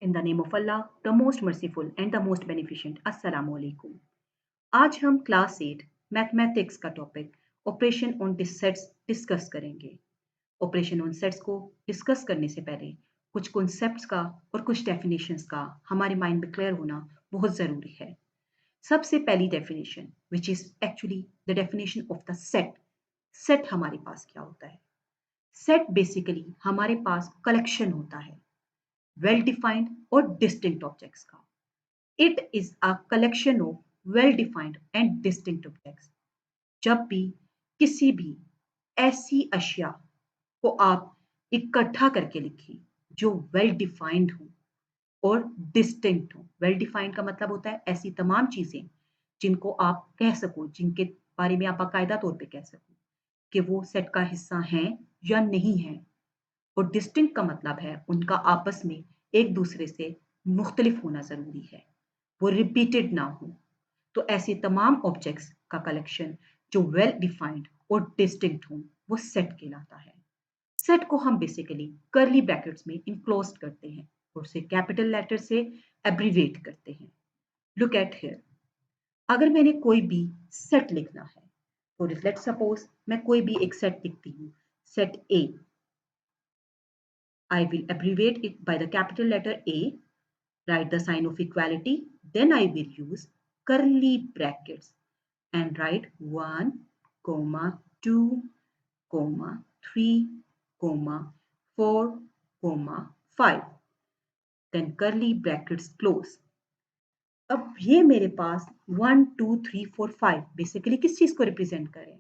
In the name of Allah, the most merciful and the most beneficent. Assalamu alaikum. आज हम class 8 mathematics का topic operation on sets discuss करेंगे। Operation on sets को discuss करने से पहले कुछ कॉन्सेप्ट्स का और कुछ डेफिनेशंस का हमारे माइंड में क्लियर होना बहुत ज़रूरी है। सबसे पहली definition which is actually the definition of the set. Set हमारे पास क्या होता है? सेट बेसिकली हमारे पास कलेक्शन होता है वेल डिफाइंड और डिस्टिंक्ट ऑब्जेक्ट्स का। It is a collection of well defined and distinct objects. जब भी किसी भी ऐसी अशिया को आप इकट्ठा करके लिखिए जो वेल डिफाइंड हो और डिस्टिंक्ट हो। वेल डिफाइंड का मतलब होता है ऐसी तमाम चीजें जिनको आप कह सको, जिनके बारे में आप बाकायदा तौर पे कह सको कि वो सेट का हिस्सा हैं या नहीं है। और डिस्टिंक्ट का मतलब है उनका आपस में एक दूसरे से मुख्तलिफ होना जरूरी है, वो रिपीटेड ना हो। तो ऐसे तमाम ऑब्जेक्ट्स का कलेक्शन जो वेल डिफाइंड और डिस्टिंक्ट हो वो सेट कहलाता है। सेट को हम बेसिकली कर्ली ब्रैकेट्स में इनक्लोज करते हैं और उसे कैपिटल लेटर से एब्रीवेट करते हैं। लुक एट हियर, अगर मैंने कोई भी सेट लिखना है तो लेट्स सपोज मैं कोई भी एक सेट लिखती हूँ, set A. I will abbreviate it by the capital letter A, write the sign of equality, then I will use curly brackets and write 1, 2, 3, 4, 5. Then curly brackets close. अब ये मेरे पास 1, 2, 3, 4, 5 basically किस चीज को रिप्रेजेंट करें?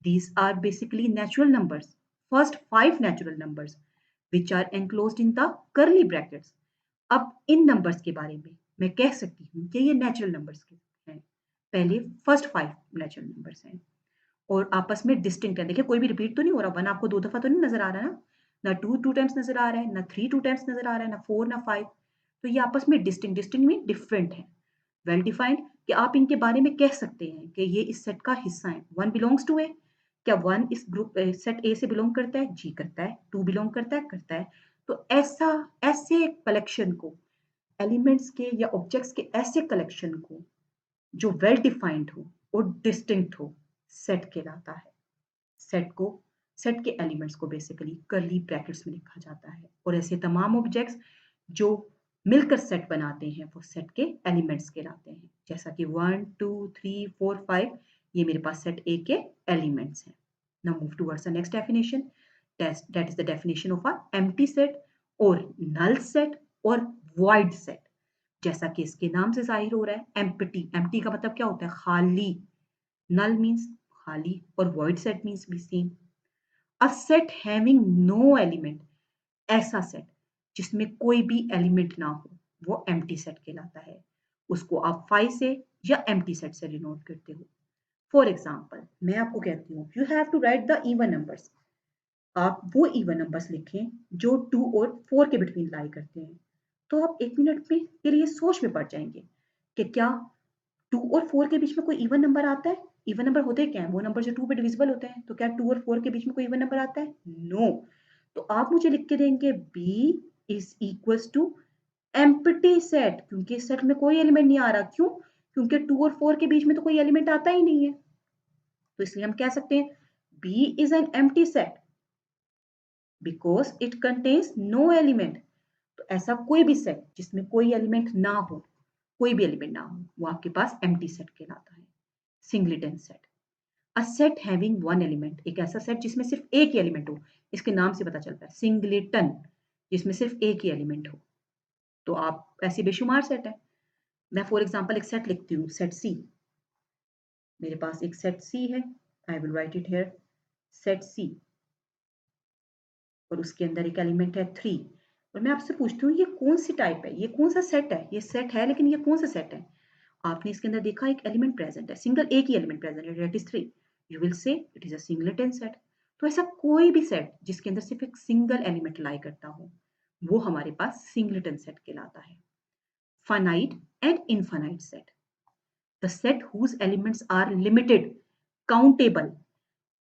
These are basically natural numbers. First 5 natural numbers which are enclosed in the curly brackets. अब इन numbers के बारे में मैं कह सकती हूँ कि ये नेचुरल नंबर्स हैं। पहले फर्स्ट 5 नेचुरल नंबर्स हैं और आपस में डिस्टिंक्ट है। देखिए कोई भी रिपीट तो नहीं हो रहा, 1 आपको 2 दफा तो नहीं नजर आ रहा ना 2 टाइम्स नजर आ रहा है, ना 3 2 टाइम्स नजर आ रहा है, ना 4 ना 5। तो ये आपस में डिस्टिंक्ट में डिफरेंट है, वेल डिफाइंड, कि आप इनके बारे में कह सकते हैं कि ये इस सेट का हिस्सा है। 1 बिलोंग्स टू ए, क्या 1 इस ग्रुप सेट ए से बिलोंग करता है? जी करता है। 2 बिलोंग करता है? करता है। तो ऐसे कलेक्शन को, एलिमेंट्स के या ऑब्जेक्ट्स के ऐसे कलेक्शन को जो वेल डिफाइंड हो और डिस्टिंक्ट हो, सेट कहलाता है। सेट को, सेट के एलिमेंट्स को बेसिकली कर्ली ब्रैकेट्स में लिखा जाता है और ऐसे तमाम ऑब्जेक्ट्स जो मिलकर सेट बनाते हैं वो सेट के एलिमेंट्स कहलाते हैं। जैसा कि 1, 2, 3, 4, 5 ये मेरे पास सेट ए के एलिमेंट्स हैं। Now move towards the next definition, that is the definition of a empty set और नल सेट और वॉइड सेट। जैसा कि इसके नाम से जाहिर हो रहा है, एम्प्टी, एम्प्टी का मतलब क्या होता है? खाली। नल मीन्स खाली और वॉइड सेट मीन्स भी same. A set having no element, ऐसा सेट जिसमें कोई भी एलिमेंट ना हो वो एम्प्टी सेट कहलाता है। उसको आप 5 से या एम्प्टी सेट से डिनोट करते हो। फॉर एग्जाम्पल मैं आपको कहती हूँ you have to write the even numbers. आप वो इवन नंबर्स लिखें जो 2 और 4 के बिटवीन लाई करते हैं। तो आप 1 मिनट में के लिए सोच में पड़ जाएंगे कि क्या 2 और 4 के बीच में कोई इवन नंबर आता है? इवन नंबर होते क्या है? वो नंबर जो 2 पे डिविजिबल होते हैं। तो क्या 2 और 4 के बीच में कोई इवन नंबर आता है? नो। तो आप मुझे लिख के देंगे B is equals to empty set, क्योंकि इस सेट में कोई एलिमेंट नहीं आ रहा। क्यों? क्योंकि 2 और 4 के बीच में तो कोई एलिमेंट आता ही नहीं है। तो इसलिए हम कह सकते हैं B is an empty set because it contains no element. तो ऐसा कोई भी सेट जिसमें कोई एलिमेंट ना हो, कोई भी एलिमेंट ना हो, वो आपके पास एम्प्टी सेट कहलाता है। सिंगलेटन सेट, अ सेट हैविंग वन एलिमेंट, एक ऐसा सेट जिसमें सिर्फ एक ही एलिमेंट हो। इसके नाम से पता चलता है सिंगलेटन, जिसमें सिर्फ एक ही एलिमेंट हो। तो आप ऐसे बेशुमार सेट है। मैं फॉर एग्जांपल एक सेट लिखती हूँ, सेट सी। मेरे पास एक सेट सी है, I will write it here, set सी, और उसके अंदर एक एलिमेंट है 3। और मैं आपसे पूछती हूँ ये कौन सी टाइप है, ये कौन सा सेट है? ये सेट है लेकिन ये कौन सा सेट है? आपने इसके अंदर देखा एक एलिमेंट प्रेजेंट है, सिंगल एक ही एलिमेंट प्रेजेंट है, that is 3। You will say it is a singleton set. तो ऐसा कोई भी सेट जिसके अंदर सिर्फ एक सिंगल एलिमेंट लाई करता हो वो हमारे पास सिंगलेटन सेट कहलाता है। Finite and infinite set, the set whose elements are limited countable,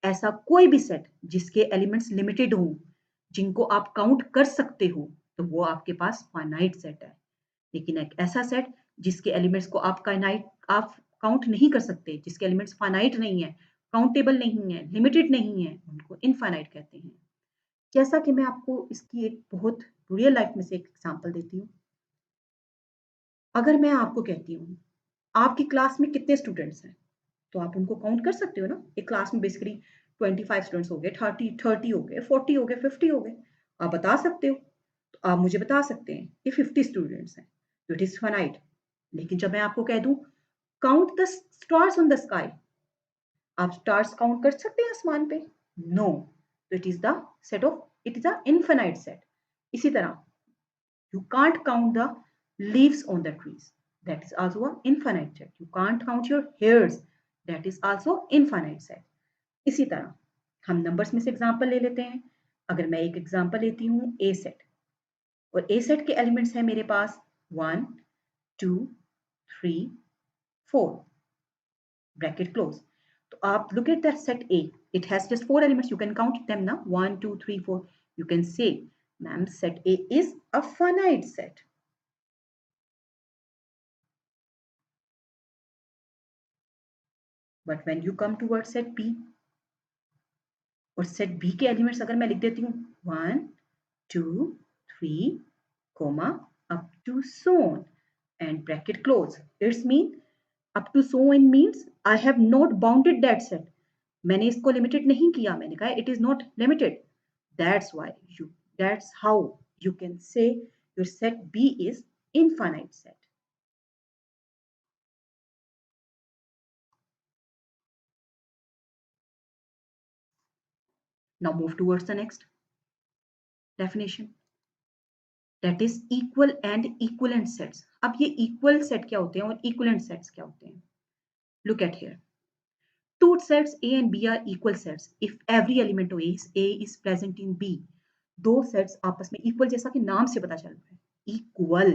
ऐसा कोई भी सेट जिसके एलिमेंट्स लिमिटेड हों, जिनको आप काउंट कर सकते हो, तो वो आपके पास फाइनाइट सेट है। लेकिन एक ऐसा सेट जिसके एलिमेंट्स को आप काउंट नहीं कर सकते, जिसके एलिमेंट्स फाइनाइट नहीं है, काउंटेबल नहीं है, लिमिटेड नहीं है, उनको इनफाइनाइट कहते हैं। जैसा कि मैं आपको इसकी एक बहुत रियल लाइफ में से एक एग्जांपल देती हूँ। अगर मैं आपको कहती हूँ आपकी क्लास में कितने स्टूडेंट्स हैं, तो आप उनको काउंट कर सकते हो ना। एक क्लास में बेसिकली 25 स्टूडेंट्स हो गए, 30 हो गए, 40 हो गए, 50 हो गए, आप बता सकते हो। तो आप मुझे बता सकते हैं कि 50 स्टूडेंट्स हैं, तो इट इज फाइनाइट। लेकिन जब मैं आपको कह दूं count the stars on the sky, आप स्टार्स काउंट कर सकते हैं आसमान पे? नो। तो it is the set of, it is a infinite set. इसी तरह you can't count the leaves on the trees, that is also an infinite set. You can't count your hairs, that is also infinite set. इसी तरह हम numbers में से example ले लेते हैं। अगर मैं एक एग्जांपल लेती हूँ ए सेट, और ए सेट के एलिमेंट्स हैं मेरे पास 1 2 3 4 ब्रैकेट क्लोज। तो आप look at that set A, it has just 4 elements, you can count them now, 1 2 3 4, you can say ma'am set A is a finite set. But when you come towards set B, और set B के elements अगर मैं लिख देती हूँ 1 2 3 comma up to so on and bracket close, it's mean up to so on means I have not bounded that set, मैंने इसको limited नहीं किया, मैंने कहा it is not limited, that's how you can say your set B is infinite set. Now move towards the next definition, that is equal and equivalent sets. अब ये equal set क्या होते हैं और equivalent sets क्या होते हैं? Look at here. Two sets A and B are equal sets if every element of A is present in B. दो sets आपस में equal, जैसा कि नाम से पता चल रहा है equal.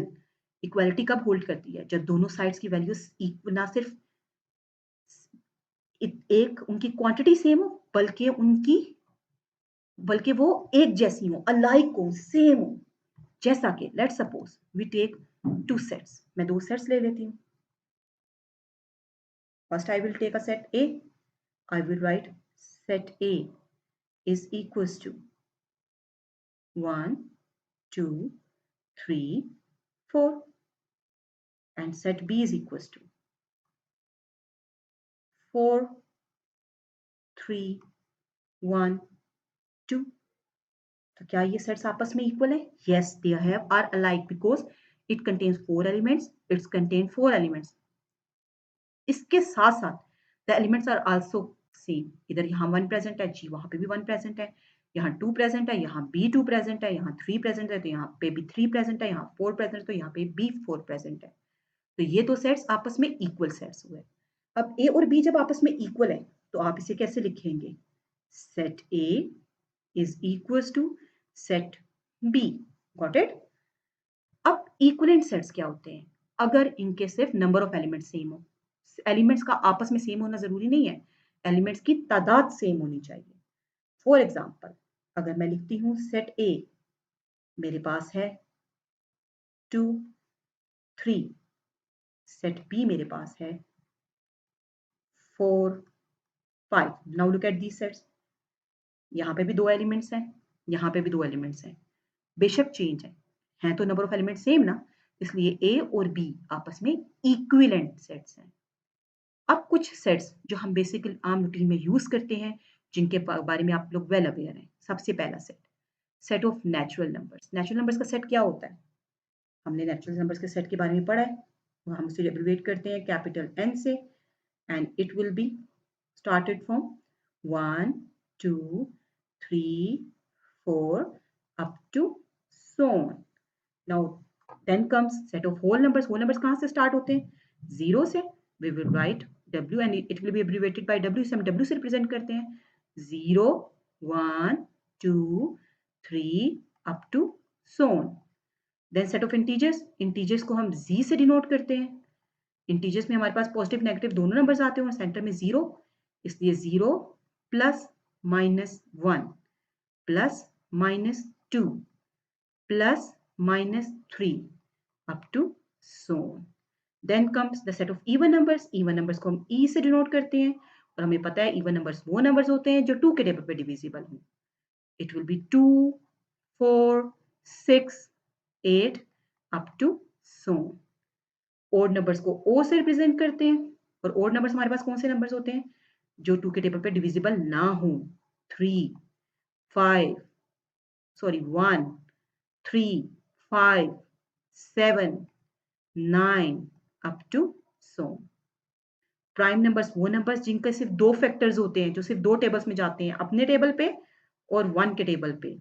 इक्वालिटी कब होल्ड करती है? जब दोनों साइड्स की वैल्यूज ना सिर्फ एक उनकी क्वांटिटी सेम हो, बल्कि वो एक जैसी हो, अलाइक हो, सेम हो। जैसा कि let's suppose we take two sets, मैं दो सेट्स ले लेती हूँ। First I will take a set A, I will write set A is equals to 1 2 3 4 and set B is equals to 4 3 1 2. तो क्या ये सेट्स आपस में इक्वल है? Yes, they are alike because it contains 4 elements. It's contain 4 elements. इसके साथ साथ the elements are also same. इधर यहाँ 1 प्रेजेंट है जी, वहां पे भी 1 प्रेजेंट है, यहाँ 2 प्रेजेंट है, यहाँ भी 2 प्रेजेंट है, यहाँ 3 प्रेजेंट है, तो यहाँ पे भी 3 प्रेजेंट है, यहाँ 4 प्रेजेंट है, तो यहाँ पे भी 4 प्रेजेंट है। तो ये दो सेट्स आपस में इक्वल सेट्स हुए। अब ए और बी जब आपस में इक्वल है तो आप इसे कैसे लिखेंगे? Set A is equals to set B. Got it? अब इक्विवेलेंट सेट्स क्या होते हैं? अगर इनके सिर्फ नंबर ऑफ एलिमेंट्स सेम हो, एलिमेंट्स का आपस में सेम होना जरूरी नहीं है, एलिमेंट्स की तादाद सेम होनी चाहिए। फॉर एग्जाम्पल अगर मैं लिखती हूँ सेट ए मेरे पास है 2 3, सेट बी मेरे पास है 4 5। Now look at these sets, यहाँ पे भी दो एलिमेंट्स हैं, यहाँ पे भी दो एलिमेंट्स हैं, बेशक चेंज है तो नंबर ऑफ एलिमेंट सेम ना, इसलिए ए और बी आपस में इक्विवेलेंट सेट्स हैं। अब कुछ सेट्स जो हम बेसिकली आम रूटीन में यूज करते हैं, जिनके बारे में आप लोग वेल अवेयर हैं। सबसे पहला set, set of natural numbers. Natural numbers का सेट क्या होता है? हमने नेचुरल नंबर्स के सेट के बारे में पढ़ा है, और हम उसे एब्रिविएट करते हैं कैपिटल एन से, and it will be started from 1 2 3 4 up to so on. Now then comes set of whole numbers. Whole numbers कहाँ से start होते हैं? 0 से। We will write W and it will be abbreviated by W, से हम W से represent करते हैं 0 1 2 3 up to so on. Then set of integers. Integers को हम Z से denote करते हैं। इंटीजर्स में हमारे पास पॉजिटिव नेगेटिव दोनों नंबर्स आते हैं, सेंटर में 0, इसलिए 0 plus minus 1 plus minus 2 plus -3 up to so on. Then comes the set of even numbers. Even numbers को हम e से डिनोट करते हैं और हमें पता है even numbers वो numbers होते हैं जो 2 के टेबल पे डिविजिबल हों. It will be 2, 4, 6, 8 up to so on. odd numbers को o से रिप्रेजेंट करते हैं और odd numbers हमारे पास कौन से numbers होते हैं जो 2 के टेबल पे डिविजिबल ना हो. 3, 5, sorry 1, 3, 5, 7, 9 up to so on. Prime numbers वो नंबर्स जिनके सिर्फ 2 फैक्टर्स होते हैं जो सिर्फ 2 टेबल्स में जाते हैं अपने टेबल पे और 1 के टेबल पे.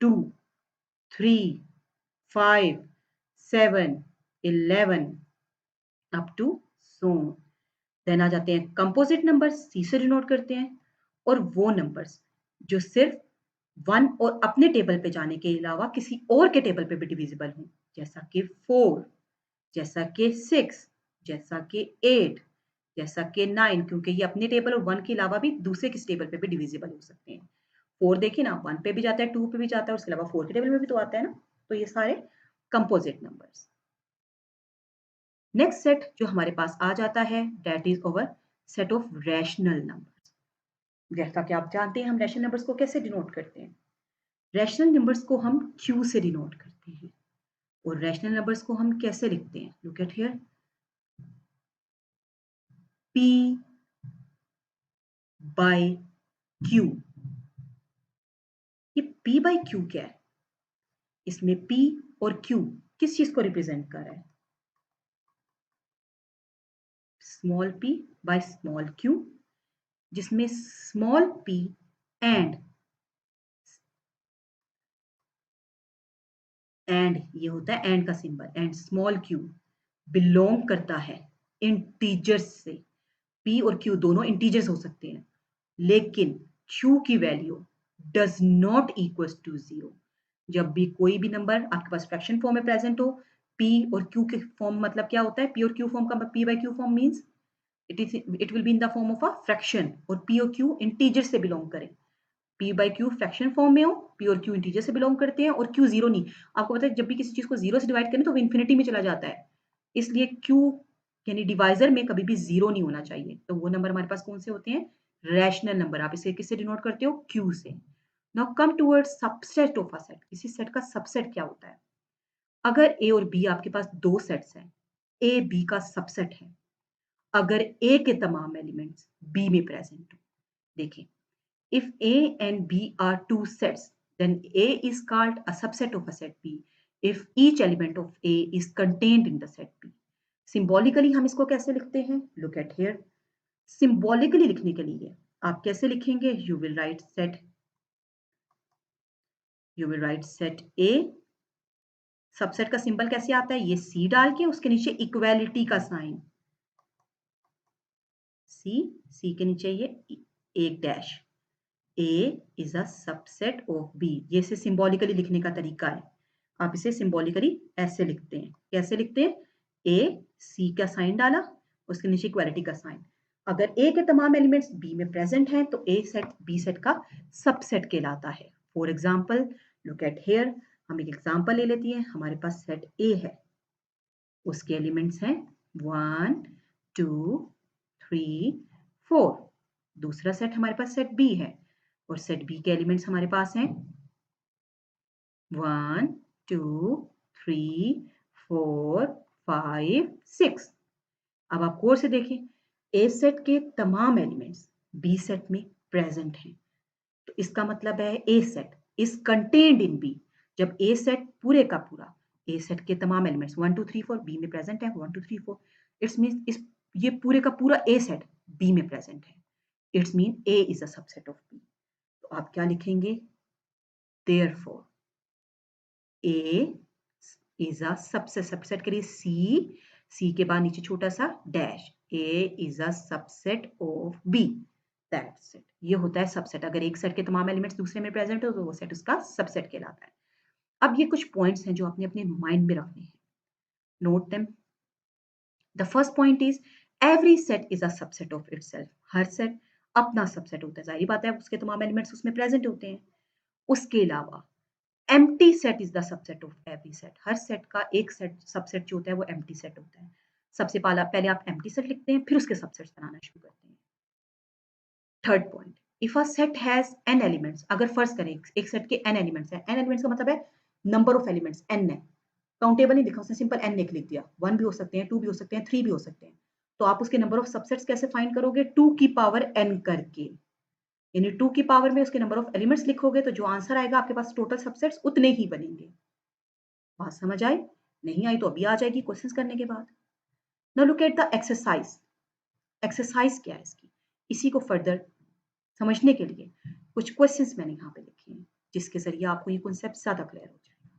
2, 3, 5, 7, 11 up to so on. Then आ जाते हैं कंपोजिट नंबर्स. सी से डिनोट करते हैं और वो नंबर्स जो सिर्फ 1 और अपने टेबल पे जाने के अलावा किसी और के टेबल पे भी डिविजिबल हों, जैसा कि 4, जैसा कि 6, जैसा कि 8, जैसा कि 9, क्योंकि ये अपने टेबल और 1 के अलावा भी दूसरे किसी टेबल पे भी डिविजिबल हो सकते हैं. 4 देखिए ना 1 पे भी जाता है, 2 पे भी जाता है, उसके अलावा 4 के टेबल में भी तो आता है ना. तो ये सारे कंपोजिट नंबर्स. नेक्स्ट सेट जो हमारे पास आ जाता है that is our set of rational numbers. जैसा कि आप जानते हैं हम रैशनल नंबर्स को कैसे डिनोट करते हैं. रैशनल नंबर्स को हम Q से डिनोट करते हैं और रैशनल नंबर्स को हम कैसे लिखते हैं. Look at here P by Q. ये P by Q क्या है. इसमें P और Q किस चीज को रिप्रेजेंट कर रहा है. Small p by small q, जिसमें स्मॉल p एंड ये होता है एंड का symbol and small q belong करता है इंटीजर्स से. p और q दोनों इंटीजर्स हो सकते हैं लेकिन q की value does not equals to 0. जब भी कोई भी नंबर आपके पास फ्रैक्शन फॉर्म में प्रेजेंट हो, p और q के फॉर्म मतलब क्या होता है. p और q फॉर्म का p by q form means it will be in the form of a fraction और p और q इंटीजर से बिलोंग करें. p by q fraction form में हो, p और q इंटीजर से बिलोंग करते हैं और q जीरो नहीं. आपको पता है जब भी किसी चीज को जीरो से डिवाइड करें तो वो इन्फिनिटी में चला जाता है, इसलिए q यानी डिवाइजर में कभी भी जीरो नहीं होना चाहिए. तो वो नंबर हमारे पास कौन से होते हैं. Rational number. आप इसे किससे डिनोट करते हो. q से. Now come towards subset of a set. किसी सेट का सबसेट क्या होता है. अगर a और b आपके पास दो सेट्स हैं, a b का सबसेट है अगर a के तमाम एलिमेंट्स b में प्रेजेंट हो. देखिए if a and b are two sets then a is called a subset of a set b if each element of a is contained in the set b. Symbolically हम इसको कैसे लिखते हैं. Look at here. Symbolically लिखने के लिए आप कैसे लिखेंगे. You will write set a. Subset का सिंबल कैसे आता है. ये c डाल के उसके नीचे इक्वालिटी का साइन c के नीचे ये एक dash. A is a subset of B. ये इसे सिंबॉलिकली लिखने का तरीका है. आप इसे सिंबॉलिकली ऐसे लिखते हैं. कैसे लिखते हैं. A C का साइन डाला उसके नीचे इक्वालिटी का साइन. अगर A के तमाम एलिमेंट्स B में प्रेजेंट हैं तो A सेट B सेट का सबसेट कहलाता है. For example look at here. हम एक एग्जाम्पल ले लेती हैं. हमारे पास सेट A है, उसके एलिमेंट्स हैं 1, 2, 3, 4. दूसरा सेट हमारे पास सेट B है और सेट बी के एलिमेंट्स हमारे पास हैं 1, 2, 3, 4, 5, 6. अब आप गौर से देखें ए सेट के तमाम एलिमेंट्स बी सेट में प्रेजेंट हैं तो इसका मतलब है A set is contained in B. जब ए सेट पूरे का पूरा ए सेट के तमाम एलिमेंट्स 1, 2, 3, 4 बी में प्रेजेंट है 1, 2, 3, 4 इट्स मीन इस ये पूरे का पूरा ए सेट बी में प्रेजेंट है. It's mean A is a subset of B. तो आप क्या लिखेंगे. Therefore, A is a subset. Subset करिए C के बाद नीचे छोटा सा dash. A is a subset of B. That's it. ये होता है सबसेट. अगर एक सेट के तमाम एलिमेंट्स दूसरे में प्रेजेंट हो तो वो सेट उसका सबसेट कहलाता है. अब ये कुछ पॉइंट्स हैं जो आपने अपने माइंड में रखने हैं. Note them. The first point is every set is a subset of itself. Her set अपना सबसेट होता है. जाहिर बात है उसके तमाम एलिमेंट्स उसमें प्रेजेंट होते हैं. उसके अलावा empty set is the subset of every set. Her set का एक सेट सबसेट जो होता है वो एम्प्टी सेट होता है। सबसे पहले आप एम्प्टी सेट लिखते हैं, फिर उसके सबसेट्स बनाना शुरू करते हैं। Third point, if a set has n elements, अगर फर्ज करें एक सेट के n एलिमेंट्स हैं, n एलिमेंट्स का मतलब है नंबर ऑफ एलिमेंट्स n है, काउंटेबल नहीं लिखा उसने, सिंपल n लिख दिया। 1 भी हो सकते हैं, 2 भी हो सकते हैं, 3 भी हो सकते हैं। तो आप उसके नंबर ऑफ सबसेट्स कैसे फाइंड करोगे? 2 की पावर n करके, यानी 2 की पावर में उसके नंबर ऑफ एलिमेंट्स लिखोगे तो जो आंसर आएगा आपके पास टोटल सबसेट्स उतने ही बनेंगे। बात समझ आई? नहीं आई तो अभी आ जाएगी क्वेश्चंस करने के बाद। Now look at the exercise. Exercise क्या है इसकी, इसी को फर्दर समझने के लिए कुछ क्वेश्चंस मैंने यहाँ पे लिखे हैं, जिसके जरिए आपको ये कॉन्सेप्ट ज्यादा क्लियर हो जाएगा।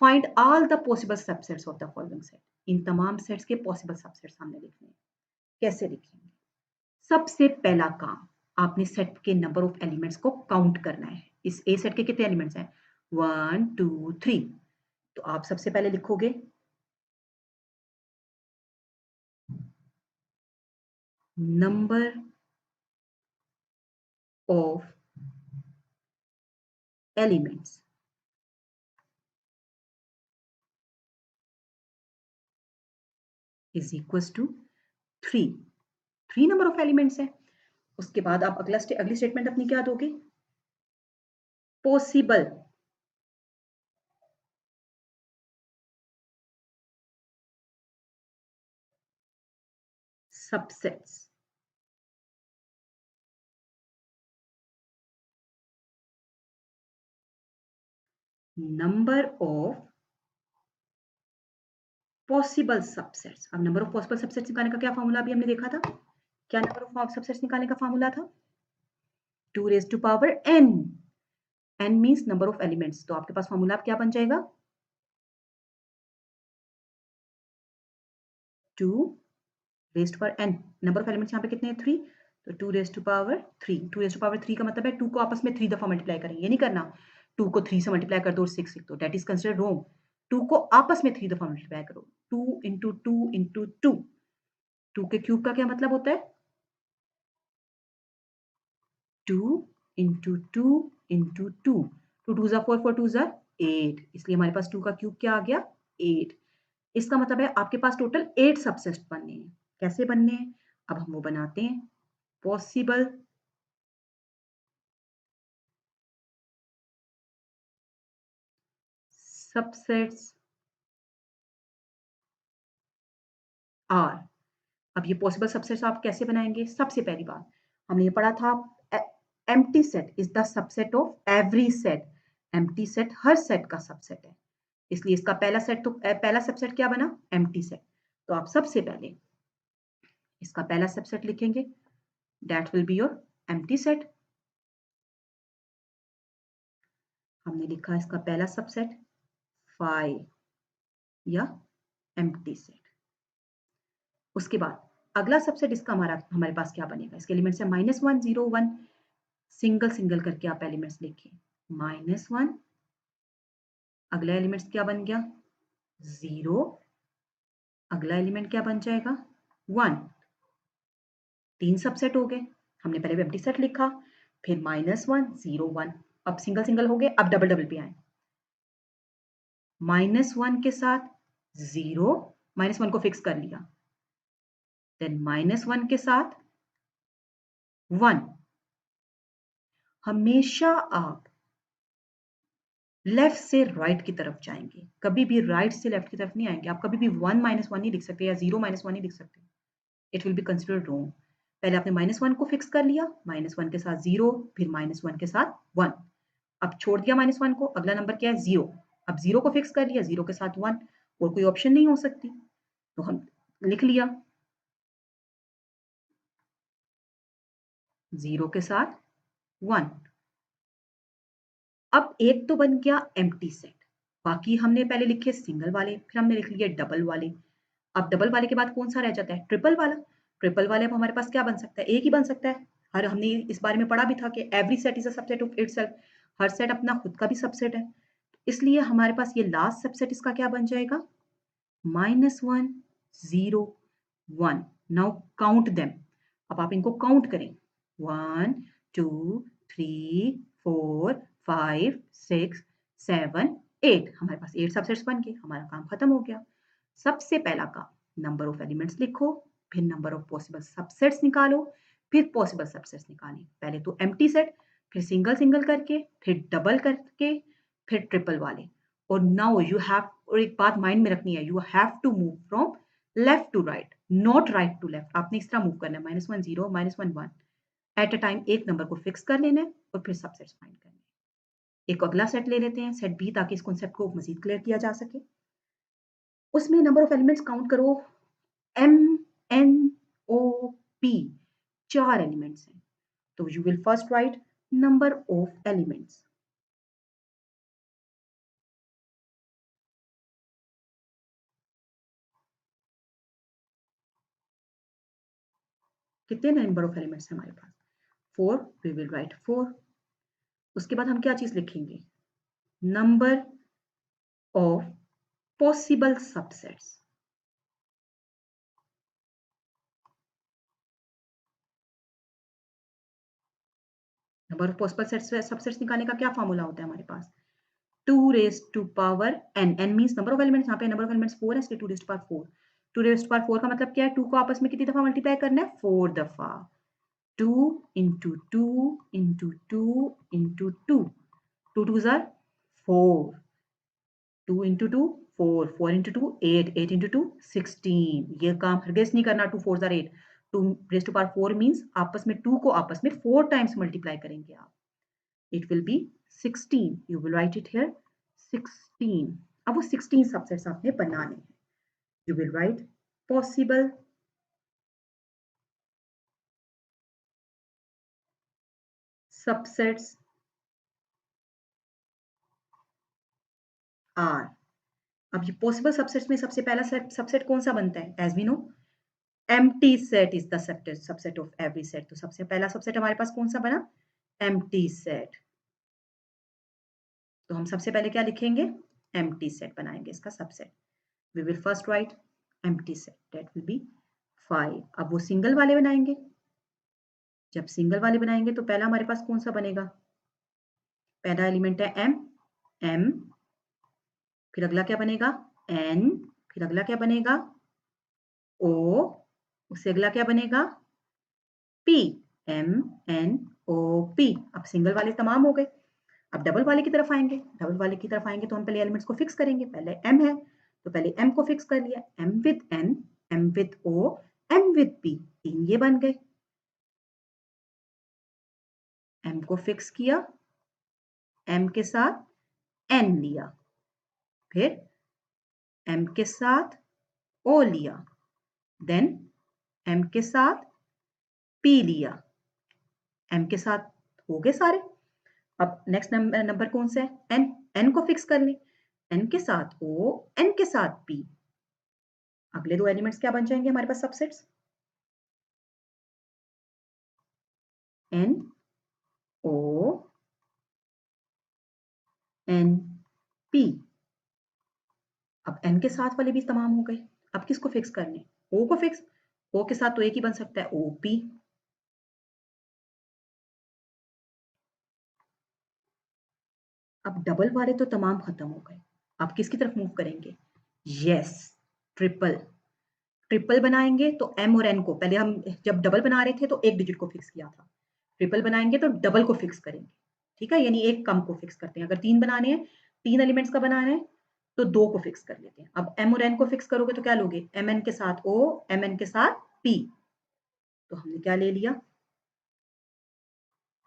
Find all the possible subsets of the following set. इन तमाम सेट्स के पॉसिबल सबसेट्स हमने लिखने हैं। कैसे लिखेंगे? सबसे पहला काम, आपने सेट के नंबर ऑफ एलिमेंट्स को काउंट करना है। इस ए सेट के कितने एलिमेंट्स हैं? 1 2 3। तो आप सबसे पहले लिखोगे number of elements is equal to 3। 3 number of elements है। उसके बाद आप अगली स्टेटमेंट अपनी क्या दोगे? Possible subsets. Number of possible subsets. अब नंबर ऑफ पॉसिबल सबसेट्स निकालने का क्या फॉर्मूला अभी हमने देखा था? क्या नंबर ऑफ सबसेट्स निकालने का फॉर्मूला था? 2 raise to power n। n means number of elements. तो आपके पास फॉर्मूला क्या बन जाएगा? 2 raise to power n। Number of elements यहाँ पे कितने हैं? 3। तो 2 raise to power 3। 2 raise to power 3 का मतलब है 2 को आपस में 3 दफा मल्टीप्लाई करेंगे। ये नहीं करना 2 को 3 से मल्टीप्लाई कर दो और 6 लिख दो, दैट इज कंसिडर रॉन्ग। 2 को आपस में 3 दफा मल्टीप्लाई करो। 2 इंटू 2 इंटू 2। 2 के क्यूब का क्या मतलब होता है? 2 इंटू 2 इंटू 2। 2 2 4, 4 2 8। इसलिए हमारे पास 2 का क्यूब क्या आ गया? 8। इसका मतलब है आपके पास टोटल 8 सबसेट्स बनने हैं। कैसे बनने हैं? अब हम वो बनाते हैं। Possible subsets are. अब ये पॉसिबल सबसेट्स आप कैसे बनाएंगे? सबसे पहली बात हमने ये पढ़ा था, empty set is the subset of every set. Empty set her set का सबसेट है, इसलिए इसका पहला सेट तो पहला सबसेट क्या बना? Empty set. तो आप सबसे पहले इसका पहला सबसेट लिखेंगे, that will be your empty set. हमने लिखा इसका पहला सबसेट 5 या एम्प्टी सेट। उसके बाद अगला सबसेट इसका हमारे पास क्या बनेगा? इसके एलिमेंट्स है -1 0 1। सिंगल सिंगल करके आप एलिमेंट्स लिखें। -1, अगला एलिमेंट्स क्या बन गया? 0, अगला एलिमेंट क्या बन जाएगा? 1। 3 सबसेट हो गए। हमने पहले एम्प्टी सेट लिखा, फिर -1 0 1। अब सिंगल सिंगल हो गए, अब डबल डबल पे आए। -1 के साथ 0, -1 को फिक्स कर लिया, देन -1 के साथ 1। हमेशा आप लेफ्ट से राइट की तरफ जाएंगे, कभी भी राइट से लेफ्ट की तरफ नहीं आएंगे। आप कभी भी 1 -1 नहीं लिख सकते या 0 -1 नहीं लिख सकते, it will be considered wrong. पहले आपने -1 को फिक्स कर लिया, -1 के साथ 0, फिर -1 के साथ 1। अब छोड़ दिया -1 को, अगला नंबर क्या है? 0। अब 0 को फिक्स कर लिया, 0 के साथ 1, और कोई ऑप्शन नहीं हो सकती, तो हम लिख लिया 0 के साथ 1। अब एक तो बन गया एम्प्टी सेट, बाकी हमने पहले लिखे सिंगल वाले, फिर हमने लिख लिए डबल वाले। अब डबल वाले के बाद कौन सा रह जाता है? ट्रिपल वाला। ट्रिपल वाले अब हमारे पास क्या बन सकता है? एक ही बन सकता है। हर हमने इस बारे में पढ़ा भी था कि every set is a subset of itself. Her set अपना खुद का भी सबसेट है, इसलिए हमारे पास ये लास्ट सबसेट इसका क्या बन जाएगा? -1 0 1। Now count them. अब आप इनको काउंट करें, 1 2 3 4 5 6 7 8 हमारे पास 8 सबसेट्स बन गए, हमारा काम खत्म हो गया। सबसे पहला काम नंबर ऑफ एलिमेंट्स लिखो, फिर नंबर ऑफ पॉसिबल सबसेट्स निकालो, फिर पॉसिबल सबसेट्स निकालें। पहले तो एम्प्टी सेट, फिर सिंगल सिंगल करके, फिर डबल करके, फिर ट्रिपल वाले। और नाउ यू हैव, और एक बात माइंड में रखनी है, you have to move from left to right, not right to left. आपने इस तरह मूव करना है, -1 0 -1 1 एट अ टाइम एक नंबर को फिक्स कर लेना है और फिर सबसेट्स फाइंड करने हैं। एक अगला सेट ले लेते हैं, सेट बी, ताकि इस कॉन्सेप्ट को मजीद क्लियर किया जा सके। उसमें नंबर ऑफ एलिमेंट्स काउंट करो, M N O P, 4 elements हैं। तो you will first write number of elements. कितने नंबर ऑफ एलिमेंट्स हैं हमारे पास? 4, वी विल राइट 4। उसके बाद हम क्या चीज लिखेंगे? Number of possible subsets. Number of possible subsets निकालने का क्या फॉर्मूला होता है हमारे पास? 2 raised to power n, n means number of elements, यहाँ पे number of elements 4 है, इसलिए 2 raised to power 4। 2 raised to power 4 का मतलब क्या है? 2 को आपस में कितनी दफा मल्टीप्लाई करना है? 4 दफा। 2 into 2 into 2 into 2, 2 2s are 4, 2 into 2 4, 4 into 2 8, 8 into 2 16। ये काम हरगिज नहीं करना, 2 4s are 8। 2 raised to power 4 means आपस में 2 को आपस में 4 times मल्टीप्लाई करेंगे आप। It will be 16, you will write it here 16। अब वो 16 सबसेट्स आपने बनाने हैं। You will write possible subsets are। अब ये पॉसिबल सबसेट्स में सबसे पहला सबसेट कौन सा बनता है? As we know, empty set is the subset of every set। तो सबसे पहला सबसेट हमारे पास कौन सा बना? empty set। तो हम सबसे पहले क्या लिखेंगे? empty set बनाएंगे इसका subset. We will first write empty set, that will be 5। अब वो सिंगल वाले बनाएंगे। जब सिंगल वाले बनाएंगे तो पहला हमारे पास कौन सा बनेगा? पहला एलिमेंट है m, m, फिर अगला क्या बनेगा? n, फिर अगला क्या बनेगा? o, उससे अगला क्या बनेगा? p, m n o p। अब सिंगल वाले तमाम हो गए। अब डबल वाले की तरफ आएंगे। डबल वाले की तरफ आएंगे तो हम पहले एलिमेंट्स को फिक्स करेंगे। पहले m है तो पहले m को फिक्स कर लिया, m with n, m with o, m with p, तीन ये बन गए। m को फिक्स किया, m के साथ n लिया, फिर m के साथ o लिया, देन m के साथ p लिया। m के साथ हो गए सारे। अब नेक्स्ट नंबर कौन सा है? n, n को फिक्स कर लें, n के साथ o, n के साथ p। अगले दो एलिमेंट्स क्या बन जाएंगे हमारे पास subsets? n o n p। अब n के साथ वाले भी तमाम हो गए। अब किसको फिक्स करने? o को फिक्स। o के साथ तो एक ही बन सकता है, op। अब डबल वाले तो तमाम खत्म हो गए। अब किसकी तरफ मूव करेंगे? Yes, triple. ट्रिपल बनाएंगे तो m और n को, पहले हम जब डबल बना रहे थे तो एक डिजिट को फिक्स किया था। ट्रिपल बनाएंगे तो डबल को फिक्स करेंगे। ठीक है, यानी एक कम को फिक्स करते हैं। अगर 3 बनाने हैं, 3 एलिमेंट्स का बनाना है तो 2 को फिक्स कर लेते हैं। अब m और n को फिक्स करोगे तो क्या लोगे? mn के साथ o, mn के साथ p। तो हमने क्या ले लिया?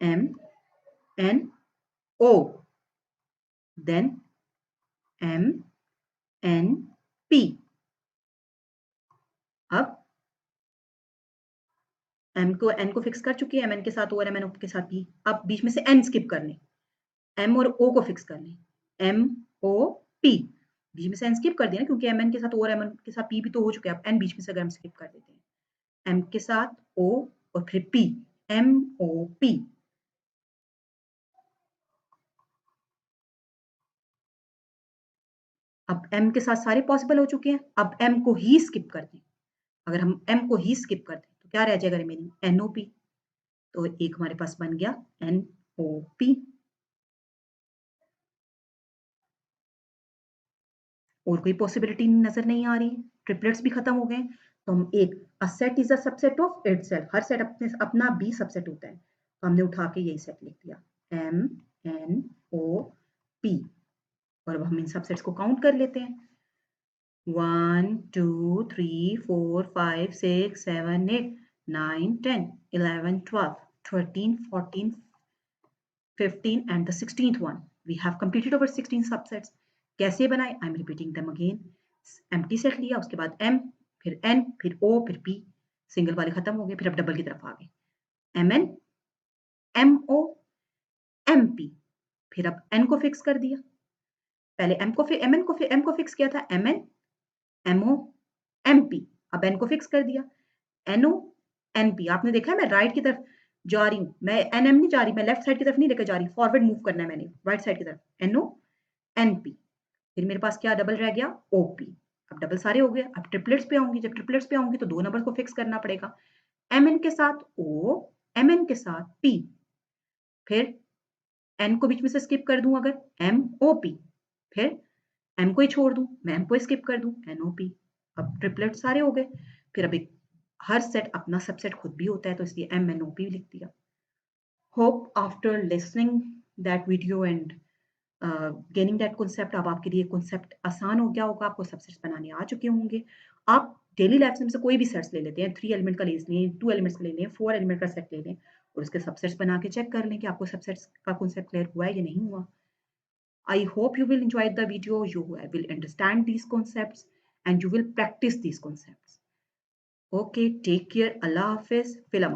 m n o, then m n p। अब m को n को फिक्स कर चुकी है, mn के साथ o और mn के साथ p। अब बीच में से n स्किप कर लें, m और o को फिक्स कर लें, m o p। बीच में से n स्किप कर दिया ना, क्योंकि mn के साथ o और mn के साथ p भी तो हो चुके हैं। अब n बीच में से अगर हम स्किप कर देते हैं, m के साथ o और फिर p, m o p। अब m के साथ सारे पॉसिबल हो चुके हैं। अब m को ही स्किप कर दें। अगर हम m को ही स्किप कर दें तो क्या रह जाएगा रिमेनिंग? NOP। तो एक हमारे पास बन गया NOP। और कोई पॉसिबिलिटी नजर नहीं आ रही, ट्रिपलेट्स भी खत्म हो गए, तो हम एक a set is a subset of itself, her set अपने अपना बी सबसेट होता है, तो हमने उठा के यही सेट लिख दिया MNOP। और अब हम इन सबसेट्स को काउंट कर लेते हैं, 1 2 3 4 5 6 7 8 9 10 11 12 13 14 15 and the 16th one. We have completed our 16 subsets. कैसे बनाए? I'm repeating them again. empty set लिया, उसके बाद M, फिर N, फिर O, फिर P, सिंगल वाले खत्म हो गए, फिर अब डबल की तरफ आ गए, MN, MO, MP, फिर अब N को फिक्स कर दिया, पहले M को फिर MN को फिर M को फिक्स किया था, MN, MO, MP, अब N को फिक्स कर दिया, NO, NP। आपने देखा है मैं राइट की तरफ जा रही हूँ, मैं NM नहीं जा रही, मैं लेफ्ट साइड की तरफ नहीं लेकर जा रही, फॉरवर्ड मूव करना है मैंने राइट साइड की तरफ, NO, NP, फिर मेरे पास क्या डबल रह गया, OP। अब डबल सारे हो गए, अब ट्रिपलेट्स पे आऊंगी, जब ट्रिपलेट्स पे आऊंगी तो दो नंबर को फिक्स करना पड़ेगा, MN के साथ O, MN के साथ P, फिर N को बीच में से स्किप कर दूं अगर, MOP, फिर M को ही छोड़ दूं, मैं M को स्किप कर दूं, NOP। अब ट्रिपलेट सारे हो गए, फिर अब एक हर सेट अपना सबसेट खुद भी होता है, तो इसलिए MNOP लिख दिया। Hope after listening that video and gaining that concept, अब आपके लिए कॉन्सेप्ट आसान हो गया होगा, आपको सबसेट्स बनाने आ चुके होंगे। आप डेली लाइफ में से कोई भी सेट्स ले लेते हैं, 3 एलिमेंट का ले लें, 2 एलिमेंट्स का ले लें, 4 एलिमेंट का सेट ले लें और उसके सबसेट्स बना के चेक कर लें कि आपको सबसेट्स का कॉन्सेप्ट क्लियर हुआ है या नहीं हुआ। I hope you will enjoy the video, you will understand these concepts and you will practice these concepts. Okay, take care. Allah Hafiz. Fil Aman.